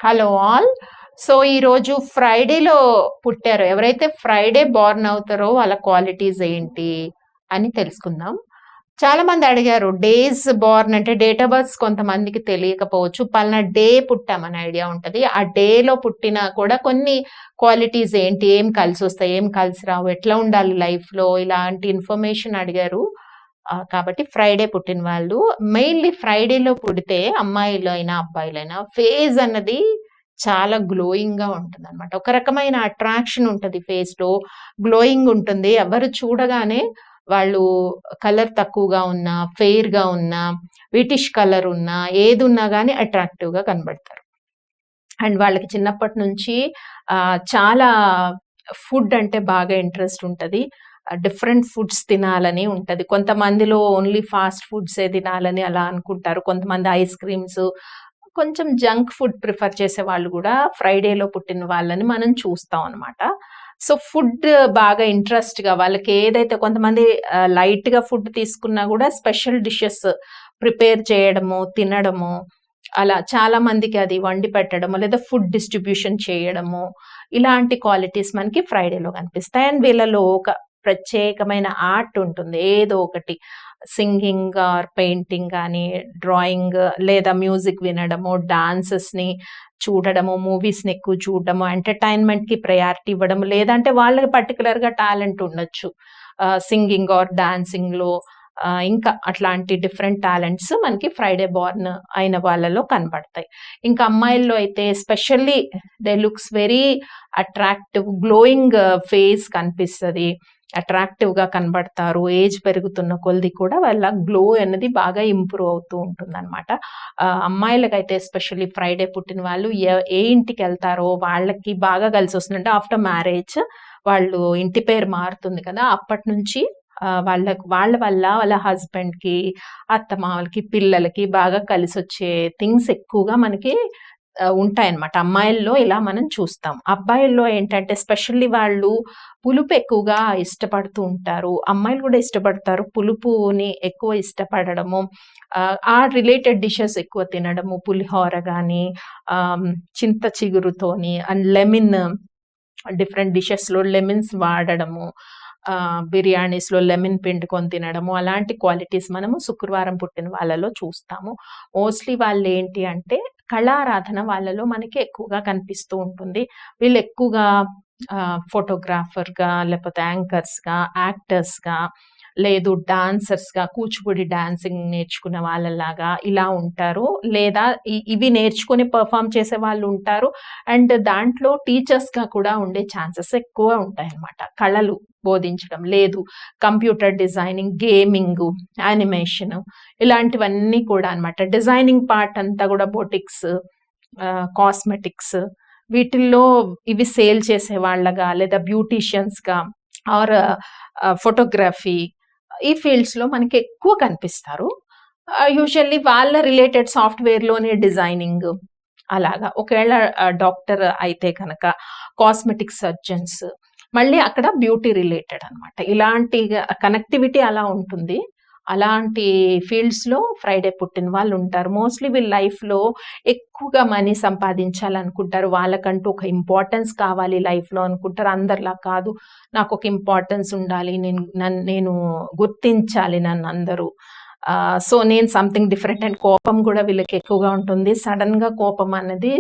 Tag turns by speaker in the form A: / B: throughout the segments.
A: Hello all. So ఈరోజు ఫ్రైడేలో పుట్టారు, ఎవరైతే ఫ్రైడే బోర్న్ అవుతారో వాళ్ళ క్వాలిటీస్ ఏంటి అని తెలుసుకుందాం. చాలా మంది అడిగారు, డేస్ బోర్న్ అంటే డేట్ ఆఫ్ బర్త్ కొంతమందికి తెలియకపోవచ్చు. పలానా డే పుట్టామని ఐడియా ఉంటుంది. ఆ డేలో పుట్టినా కూడా కొన్ని క్వాలిటీస్ ఏంటి, ఏం కలిసి వస్తాయి, ఏం కలిసి రావు, ఎట్లా ఉండాలి లైఫ్లో, ఇలాంటి ఇన్ఫర్మేషన్ అడిగారు. కాబట్టి ఫ్రైడే పుట్టిన వాళ్ళు మెయిన్లీ ఫ్రైడేలో పుడితే అమ్మాయిలు అయినా అబ్బాయిలైనా ఫేస్ అన్నది చాలా గ్లోయింగ్ గా ఉంటుంది అనమాట. ఒక రకమైన అట్రాక్షన్ ఉంటుంది ఫేస్ లో, గ్లోయింగ్ ఉంటుంది. ఎవరు చూడగానే వాళ్ళు కలర్ తక్కువగా ఉన్నా, ఫెయిర్ గా ఉన్నా, విటిష్ కలర్ ఉన్నా, ఏది ఉన్నా కానీ అట్రాక్టివ్ గా కనబడతారు. అండ్ వాళ్ళకి చిన్నప్పటి నుంచి చాలా ఫుడ్ అంటే బాగా ఇంట్రెస్ట్ ఉంటుంది. డిఫరెంట్ ఫుడ్స్ తినాలని ఉంటుంది. కొంతమందిలో ఓన్లీ ఫాస్ట్ ఫుడ్సే తినాలని అలా అనుకుంటారు. కొంతమంది ఐస్ క్రీమ్స్, కొంచెం జంక్ ఫుడ్ ప్రిఫర్ చేసే వాళ్ళు కూడా ఫ్రైడేలో పుట్టిన వాళ్ళని మనం చూస్తాం అనమాట. సో ఫుడ్ బాగా ఇంట్రెస్ట్గా వాళ్ళకి ఏదైతే, కొంతమంది లైట్గా ఫుడ్ తీసుకున్నా కూడా స్పెషల్ డిషెస్ ప్రిపేర్ చేయడము, తినడము, అలా చాలా మందికి అది వండి పెట్టడము లేదా ఫుడ్ డిస్ట్రిబ్యూషన్ చేయడము, ఇలాంటి క్వాలిటీస్ మనకి ఫ్రైడేలో కనిపిస్తాయి. అండ్ వీళ్ళలో ఒక ప్రత్యేకమైన ఆర్ట్ ఉంటుంది. ఏదో ఒకటి సింగింగ్ ఆర్ పెయింటింగ్ కానీ, డ్రాయింగ్ లేదా మ్యూజిక్ వినడము, డాన్సెస్ని చూడడము, మూవీస్ని ఎక్కువ చూడడము, ఎంటర్టైన్మెంట్కి ప్రయారిటీ ఇవ్వడము, లేదంటే వాళ్ళకి పర్టికులర్గా టాలెంట్ ఉండొచ్చు సింగింగ్ ఆర్ డాన్సింగ్లో. ఇంకా అట్లాంటి డిఫరెంట్ టాలెంట్స్ మనకి ఫ్రైడే బోర్న్ అయిన వాళ్ళలో కనబడతాయి. ఇంకా అమ్మాయిల్లో అయితే especially they looks very attractive, glowing face కనిపిస్తుంది, అట్రాక్టివ్గా కనబడతారు. ఏజ్ పెరుగుతున్న కొలది కూడా వాళ్ళ గ్లో అనేది బాగా ఇంప్రూవ్ అవుతూ ఉంటుంది అనమాట. అమ్మాయిలకైతే ఎస్పెషల్లీ ఫ్రైడే పుట్టిన వాళ్ళు ఏ ఇంటికి వెళ్తారో వాళ్ళకి బాగా కలిసి వస్తుంది. అంటే ఆఫ్టర్ మ్యారేజ్ వాళ్ళు ఇంటి పేరు మారుతుంది కదా, అప్పటి నుంచి వాళ్ళ వల్ల వాళ్ళ హస్బెండ్కి, అత్తమామలకి, పిల్లలకి బాగా కలిసి వచ్చే థింగ్స్ ఎక్కువగా మనకి ఉంటాయన్నమాట. అమ్మాయిల్లో ఇలా మనం చూస్తాం. అబ్బాయిల్లో ఏంటంటే ఎస్పెషల్లీ వాళ్ళు పులుపు ఎక్కువగా ఇష్టపడుతూ ఉంటారు. అమ్మాయిలు కూడా ఇష్టపడతారు, పులుపుని ఎక్కువ ఇష్టపడము, ఆ రిలేటెడ్ డిషెస్ ఎక్కువ తినడము, పులిహోర కానీ, చింత చిగురుతోని అండ్ లెమన్, డిఫరెంట్ డిషెస్లో లెమన్స్ వాడడము, బిర్యానీస్లో లెమన్ పిండుకొని తినడము, అలాంటి క్వాలిటీస్ మనము శుక్రవారం పుట్టిన వాళ్ళలో చూస్తాము. మోస్ట్లీ వాళ్ళు ఏంటి అంటే కళారాధన వాళ్ళలో మనకి ఎక్కువగా కనిపిస్తూ ఉంటుంది. వీళ్ళు ఎక్కువగా ఫోటోగ్రాఫర్గా, లేకపోతే యాంకర్స్గా, యాక్టర్స్గా, లేదు డాన్సర్స్గా, కూచిపూడి డాన్సింగ్ నేర్చుకున్న వాళ్ళలాగా ఇలా ఉంటారు. లేదా ఇవి నేర్చుకొని పర్ఫామ్ చేసే వాళ్ళు ఉంటారు. అండ్ దాంట్లో టీచర్స్గా కూడా ఉండే ఛాన్సెస్ ఎక్కువ ఉంటాయి అన్నమాట. కళలు బోధించడం, లేదు కంప్యూటర్ డిజైనింగ్, గేమింగ్, యానిమేషన్, ఇలాంటివన్నీ కూడా అనమాట. డిజైనింగ్ పార్ట్ అంతా కూడా బొటిక్స్, కాస్మెటిక్స్, వీటిల్లో ఇవి సేల్ చేసే వాళ్ళగా, లేదా బ్యూటీషియన్స్గా ఆర్ ఫోటోగ్రఫీ, ఈ ఫీల్డ్స్లో మనకి ఎక్కువ కనిపిస్తారు. యూజువల్లీ వాళ్ళ రిలేటెడ్ సాఫ్ట్వేర్లోనే డిజైనింగ్ అలాగా. ఒకవేళ డాక్టర్ అయితే కనుక కాస్మెటిక్ సర్జన్స్, మళ్ళీ అక్కడ బ్యూటీ రిలేటెడ్ అనమాట. ఇలాంటి కనెక్టివిటీ అలా ఉంటుంది. అలాంటి ఫీల్డ్స్లో ఫ్రైడే పుట్టిన వాళ్ళు ఉంటారు. మోస్ట్లీ వీళ్ళ లైఫ్లో ఎక్కువగా మనీ సంపాదించాలనుకుంటారు. వాళ్ళకంటూ ఒక ఇంపార్టెన్స్ కావాలి లైఫ్లో అనుకుంటారు. అందరిలా కాదు, నాకు ఒక ఇంపార్టెన్స్ ఉండాలి, నేను గుర్తించాలి నన్ను అందరూ. సో నేను సంథింగ్ డిఫరెంట్. అండ్ కోపం కూడా వీళ్ళకి ఎక్కువగా ఉంటుంది. సడన్గా కోపం అనేది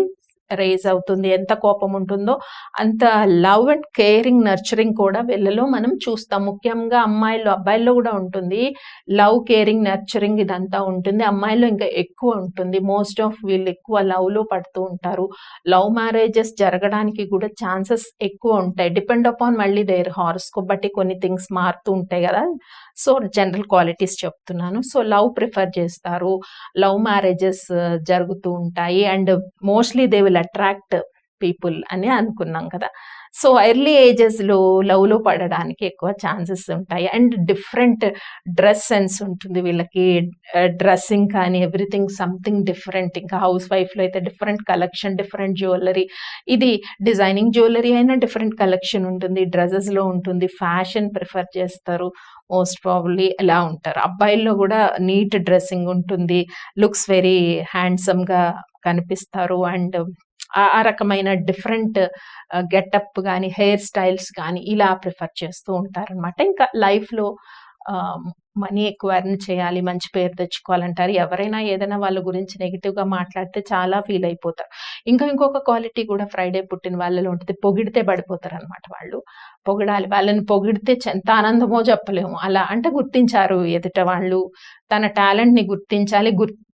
A: రేజ్ అవుతుంది. ఎంత కోపం ఉంటుందో అంత లవ్ అండ్ కేరింగ్, నర్చరింగ్ కూడా వీళ్ళలో మనం చూస్తాం. ముఖ్యంగా అమ్మాయిల్లో, అబ్బాయిల్లో కూడా ఉంటుంది. లవ్, కేరింగ్, నర్చరింగ్ ఇదంతా ఉంటుంది. అమ్మాయిల్లో ఇంకా ఎక్కువ ఉంటుంది. మోస్ట్ ఆఫ్ వీళ్ళు ఎక్కువ లవ్లో పడుతూ ఉంటారు. లవ్ మ్యారేజెస్ జరగడానికి కూడా ఛాన్సెస్ ఎక్కువ ఉంటాయి. డిపెండ్ అపాన్ మళ్ళీ దేర్ హారోస్కోప్ బట్టి కొన్ని థింగ్స్ మారుతూ ఉంటాయి కదా. సో జనరల్ క్వాలిటీస్ చెప్తున్నాను. సో లవ్ ప్రిఫర్ చేస్తారు, లవ్ మ్యారేజెస్ జరుగుతూ ఉంటాయి. And mostly they will attract people అని అనుకున్నాం కదా. సో ఎర్లీ ఏజెస్లో లవ్లో పడడానికి ఎక్కువ ఛాన్సెస్ ఉంటాయి. అండ్ డిఫరెంట్ డ్రెస్ సెన్స్ ఉంటుంది వీళ్ళకి. డ్రెస్సింగ్ కానీ ఎవ్రీథింగ్ సంథింగ్ డిఫరెంట్. ఇంకా హౌస్ వైఫ్లో అయితే డిఫరెంట్ కలెక్షన్, డిఫరెంట్ జ్యువెలరీ. ఇది డిజైనింగ్ జ్యువెలరీ అయినా డిఫరెంట్ కలెక్షన్ ఉంటుంది, డ్రెస్సెస్లో ఉంటుంది. ఫ్యాషన్ ప్రిఫర్ చేస్తారు మోస్ట్ ప్రాబబ్లీ, ఎలా ఉంటారు. అబ్బాయిల్లో కూడా నీట్ డ్రెస్సింగ్ ఉంటుంది, లుక్స్ వెరీ హ్యాండ్సమ్గా కనిపిస్తారు. అండ్ ఆ రకమైన డిఫరెంట్ గెటప్ గాని, హెయిర్ స్టైల్స్ గాని ఇలా ప్రిఫర్ చేస్తూ ఉంటారనమాట. ఇంకా లైఫ్‌లో మనీ ఎక్కువ ఎర్న్ చేయాలి, మంచి పేరు తెచ్చుకోవాలంటారు. ఎవరైనా ఏదైనా వాళ్ళ గురించి నెగెటివ్‌గా మాట్లాడితే చాలా ఫీల్ అయిపోతారు. ఇంకొక క్వాలిటీ కూడా ఫ్రైడే పుట్టిన వాళ్ళలో ఉంటది. పొగిడితే పడిపోతారనమాట వాళ్ళు. పొగడాలి. వాళ్ళని పొగిడితే ఎంత ఆనందమో చెప్పలేము. అలా అంటే గుర్తించారు ఎదుట వాళ్ళు. తన టాలెంట్‌ని గుర్తించాలి.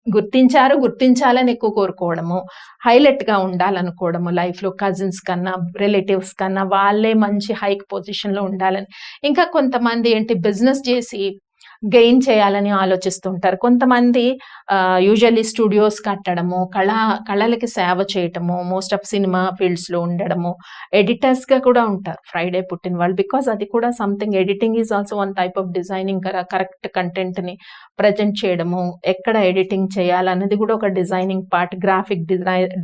A: గుర్తించాలని ఎక్కువ కోరుకోవడము. హైలైట్‌గా ఉండాలనుకోవడము లైఫ్‌లో కజిన్స్ కన్నా, రిలేటివ్స్ కన్నా వాళ్ళే మంచి హైక్ పొజిషన్‌లో ఉండాలని. ఇంకా కొంతమంది బిజినెస్ చేసి గెయిన్ చేయాలని ఆలోచిస్తుంటారు. కొంతమంది యూజువల్లీ స్టూడియోస్ కట్టడము, కళలకి సేవ చేయటము, మోస్ట్ ఆఫ్ సినిమా ఫీల్డ్స్‌లో ఉండడము, ఎడిటర్స్‌గా కూడా ఉంటారు ఫ్రైడే పుట్టిన వాళ్ళు. బికాజ్ అది కూడా something editing is also one type of designing correct కంటెంట్‌ని ప్రెజెంట్ చేయడము, ఎక్కడ ఎడిటింగ్ చేయాలన్నది కూడా ఒక డిజైనింగ్ పార్ట్, గ్రాఫిక్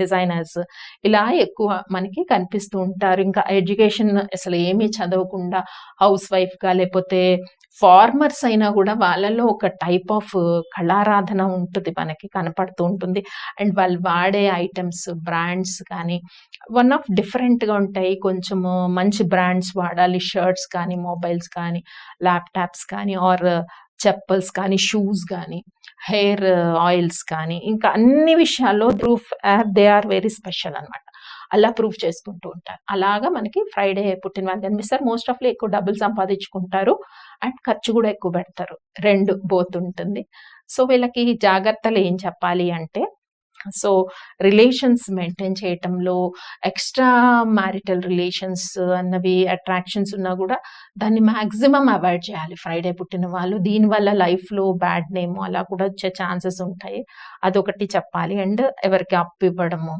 A: డిజైనర్స్ ఇలా ఎక్కువ మనకి కనిపిస్తూ ఉంటారు. ఇంకా ఎడ్యుకేషన్ అసలు ఏమీ చదవకుండా హౌస్ వైఫ్‌గా లేకపోతే ఫార్మర్స్ అయినా కూడా వాళ్ళలో ఒక టైప్ ఆఫ్ కళారాధన ఉంటుంది, మనకి కనపడుతూ ఉంటుంది. అండ్ వాళ్ళు వాడే ఐటమ్స్, బ్రాండ్స్ కానీ వన్ ఆఫ్ డిఫరెంట్‌గా ఉంటాయి. కొంచెము మంచి బ్రాండ్స్ వాడాలి. షర్ట్స్ కానీ, మొబైల్స్ కానీ, ల్యాప్‌టాప్స్ కానీ ఆర్ చెప్పల్స్ కానీ, షూస్ కానీ, హెయిర్ ఆయిల్స్ కానీ, ఇంకా అన్ని విషయాల్లో దే ఆర్ వెరీ స్పెషల్ అనమాట. అలా ప్రూవ్ చేసుకుంటూ ఉంటారు. అలాగా మనకి ఫ్రైడే పుట్టిన వాళ్ళు కనిపిస్తారు. మోస్ట్ ఆఫ్‌లీ ఎక్కువ డబ్బులు సంపాదించుకుంటారు అండ్ ఖర్చు కూడా ఎక్కువ పెడతారు. 2 బోత్ ఉంటుంది. సో వీళ్ళకి జాగ్రత్తలు ఏం చెప్పాలి అంటే, సో రిలేషన్స్ మెయింటైన్ చేయటంలో ఎక్స్ట్రా మ్యారిటల్ రిలేషన్స్ అన్నవి అట్రాక్షన్స్ ఉన్నా కూడా దాన్ని మాక్సిమం అవాయిడ్ చేయాలి ఫ్రైడే పుట్టిన వాళ్ళు. దీనివల్ల లైఫ్‌లో బ్యాడ్ నేమ్ అలా కూడా వచ్చే ఛాన్సెస్ ఉంటాయి. అదొకటి చెప్పాలి. అండ్ ఎవరికి అప్పు ఇవ్వడము,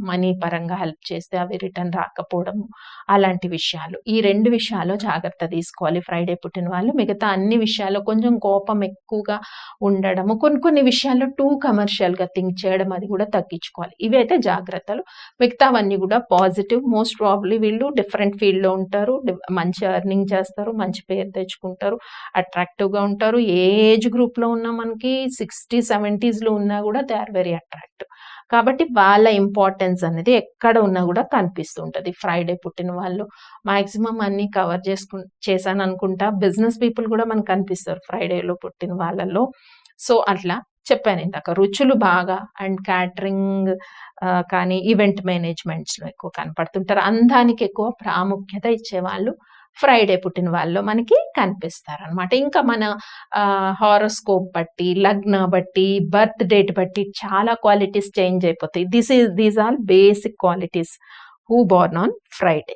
A: మనీ పరంగా హెల్ప్ చేస్తే అవి రిటర్న్ రాకపోవడము, అలాంటి విషయాలు. ఈ 2 విషయాల్లో జాగ్రత్త తీసుకోవాలి ఫ్రైడే పుట్టిన వాళ్ళు. మిగతా అన్ని విషయాల్లో కొంచెం కోపం ఎక్కువగా ఉండడము, కొన్ని విషయాల్లో టూ కమర్షియల్‌గా థింక్ చేయడం అది కూడా తగ్గించుకోవాలి. ఇవైతే జాగ్రత్తలు. మిగతావన్నీ కూడా పాజిటివ్. మోస్ట్ ప్రాబబ్లీ వీళ్ళు డిఫరెంట్ ఫీల్డ్‌లో ఉంటారు. మంచి ఎర్నింగ్ చేస్తారు, మంచి పేరు తెచ్చుకుంటారు, అట్రాక్టివ్‌గా ఉంటారు. ఏ ఏజ్ గ్రూప్‌లో ఉన్నా మనకి 60, 70స్‌లో ఉన్నా కూడా దే ఆర్ వెరీ అట్రాక్టివ్. కాబట్టి వాళ్ళ ఇంపార్టెన్స్ అనేది ఎక్కడ ఉన్నా కూడా కనిపిస్తుంటది. ఫ్రైడే పుట్టిన వాళ్ళు మాక్సిమం అన్ని కవర్ చేశాను అనుకుంటా. బిజినెస్ పీపుల్ కూడా మనకు కనిపిస్తారు ఫ్రైడేలో పుట్టిన వాళ్ళలో. సో అట్లా చెప్పాను ఇందాక. రుచులు బాగా అండ్ క్యాటరింగ్ కానీ ఈవెంట్ మేనేజ్మెంట్స్‌లో ఎక్కువ కనపడుతుంటారు. అందానికి ఎక్కువ ప్రాముఖ్యత ఇచ్చేవాళ్ళు ఫ్రైడే పుట్టిన వాళ్ళు మనకి కనిపిస్తారనమాట. ఇంకా మన హారోస్కోప్ బట్టి, లగ్న బట్టి, బర్త్ డేట్ బట్టి చాలా క్వాలిటీస్ చేంజ్ అయిపోతాయి. These are basic qualities who born on Friday.